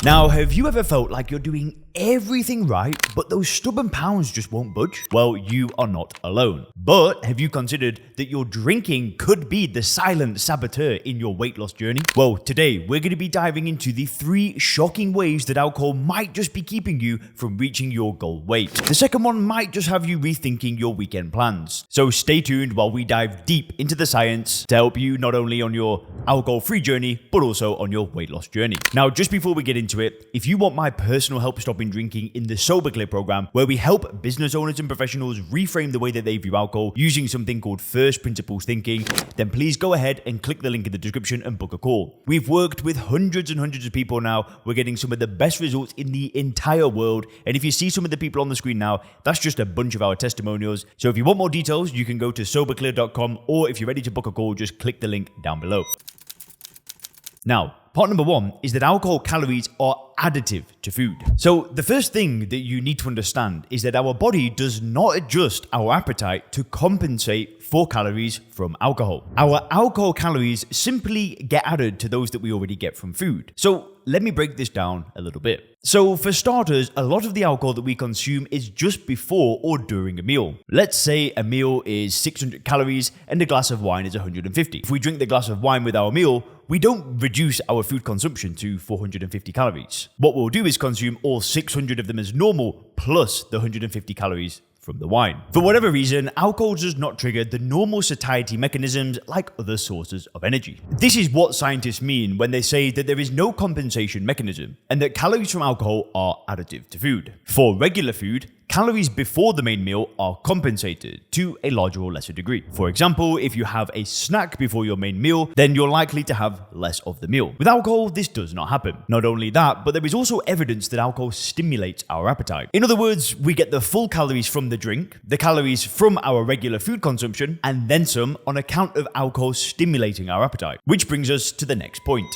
Now, have you ever felt like you're doing everything right, but those stubborn pounds just won't budge? Well, you are not alone. But have you considered that your drinking could be the silent saboteur in your weight loss journey? Well, today we're going to be diving into the 3 shocking ways that alcohol might just be keeping you from reaching your goal weight. The second one might just have you rethinking your weekend plans. So stay tuned while we dive deep into the science to help you not only on your alcohol-free journey, but also on your weight loss journey. Now, just before we get into it, if you want my personal help stopping drinking in the Sober Clear program, where we help business owners and professionals reframe the way that they view alcohol using something called first principles thinking, then please go ahead and click the link in the description and book a call. We've worked with hundreds and hundreds of people now. We're getting some of the best results in the entire world. And if you see some of the people on the screen now, that's just a bunch of our testimonials. So if you want more details, you can go to soberclear.com, or if you're ready to book a call, just click the link down below. Now, part number 1 is that alcohol calories are additive to food. So the first thing that you need to understand is that our body does not adjust our appetite to compensate for calories from alcohol. Our alcohol calories simply get added to those that we already get from food. So let me break this down a little bit. So for starters, a lot of the alcohol that we consume is just before or during a meal. Let's say a meal is 600 calories and a glass of wine is 150. If we drink the glass of wine with our meal, we don't reduce our food consumption to 450 calories. What we'll do is consume all 600 of them as normal, plus the 150 calories from the wine. For whatever reason, alcohol does not trigger the normal satiety mechanisms like other sources of energy. This is what scientists mean when they say that there is no compensation mechanism and that calories from alcohol are additive to food. For regular food, calories before the main meal are compensated to a larger or lesser degree. For example, if you have a snack before your main meal, then you're likely to have less of the meal. With alcohol, this does not happen. Not only that, but there is also evidence that alcohol stimulates our appetite. In other words, we get the full calories from the drink, the calories from our regular food consumption, and then some on account of alcohol stimulating our appetite. Which brings us to the next point.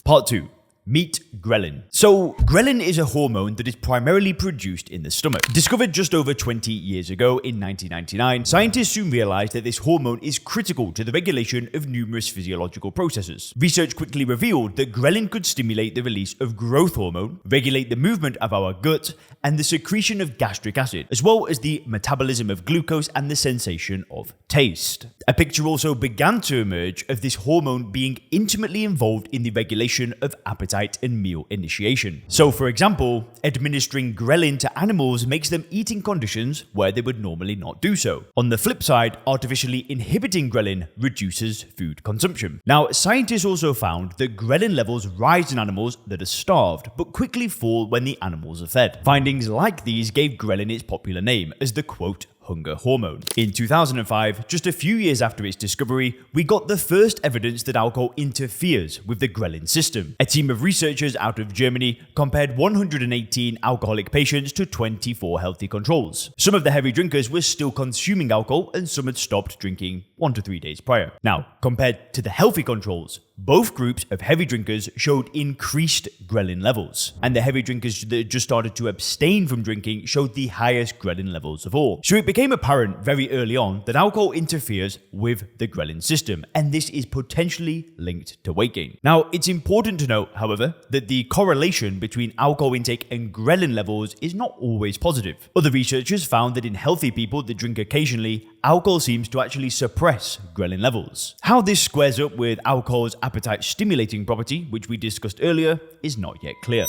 Part 2. Meet ghrelin. So, ghrelin is a hormone that is primarily produced in the stomach. Discovered just over 20 years ago in 1999, scientists soon realized that this hormone is critical to the regulation of numerous physiological processes. Research quickly revealed that ghrelin could stimulate the release of growth hormone, regulate the movement of our gut, and the secretion of gastric acid, as well as the metabolism of glucose and the sensation of taste. A picture also began to emerge of this hormone being intimately involved in the regulation of appetite and meal initiation. So, for example, administering ghrelin to animals makes them eat in conditions where they would normally not do so. On the flip side, artificially inhibiting ghrelin reduces food consumption. Now, scientists also found that ghrelin levels rise in animals that are starved, but quickly fall when the animals are fed. Findings like these gave ghrelin its popular name as the quote, hunger hormone. In 2005, just a few years after its discovery, we got the first evidence that alcohol interferes with the ghrelin system. A team of researchers out of Germany compared 118 alcoholic patients to 24 healthy controls. Some of the heavy drinkers were still consuming alcohol and some had stopped drinking 1 to 3 days prior. Now, compared to the healthy controls, both groups of heavy drinkers showed increased ghrelin levels, and the heavy drinkers that just started to abstain from drinking showed the highest ghrelin levels of all. So it became apparent very early on that alcohol interferes with the ghrelin system, and this is potentially linked to weight gain. Now, it's important to note, however, that the correlation between alcohol intake and ghrelin levels is not always positive. Other researchers found that in healthy people that drink occasionally, alcohol seems to actually suppress ghrelin levels. How this squares up with alcohol's appetite stimulating property, which we discussed earlier, is not yet clear.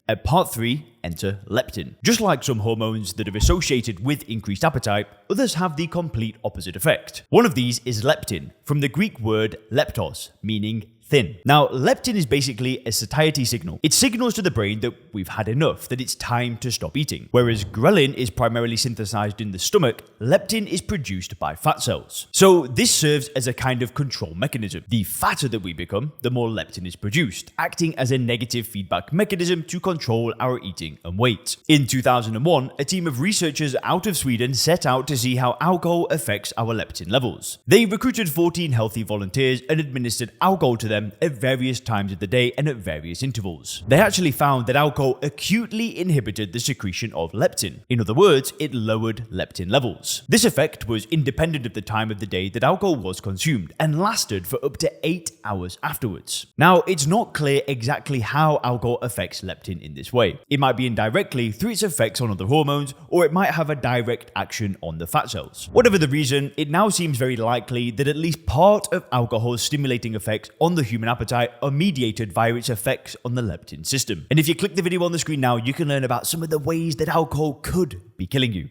At part 3, enter leptin. Just like some hormones that are associated with increased appetite, others have the complete opposite effect. One of these is leptin, from the Greek word leptos, meaning thin. Now, leptin is basically a satiety signal. It signals to the brain that we've had enough, that it's time to stop eating. Whereas ghrelin is primarily synthesized in the stomach, leptin is produced by fat cells. So this serves as a kind of control mechanism. The fatter that we become, the more leptin is produced, acting as a negative feedback mechanism to control our eating and weight. In 2001, a team of researchers out of Sweden set out to see how alcohol affects our leptin levels. They recruited 14 healthy volunteers and administered alcohol to them them at various times of the day and at various intervals. They actually found that alcohol acutely inhibited the secretion of leptin. In other words, it lowered leptin levels. This effect was independent of the time of the day that alcohol was consumed and lasted for up to 8 hours afterwards. Now, it's not clear exactly how alcohol affects leptin in this way. It might be indirectly through its effects on other hormones, or it might have a direct action on the fat cells. Whatever the reason, it now seems very likely that at least part of alcohol's stimulating effects on the human appetite are mediated via its effects on the leptin system. And if you click the video on the screen now, you can learn about some of the ways that alcohol could be killing you.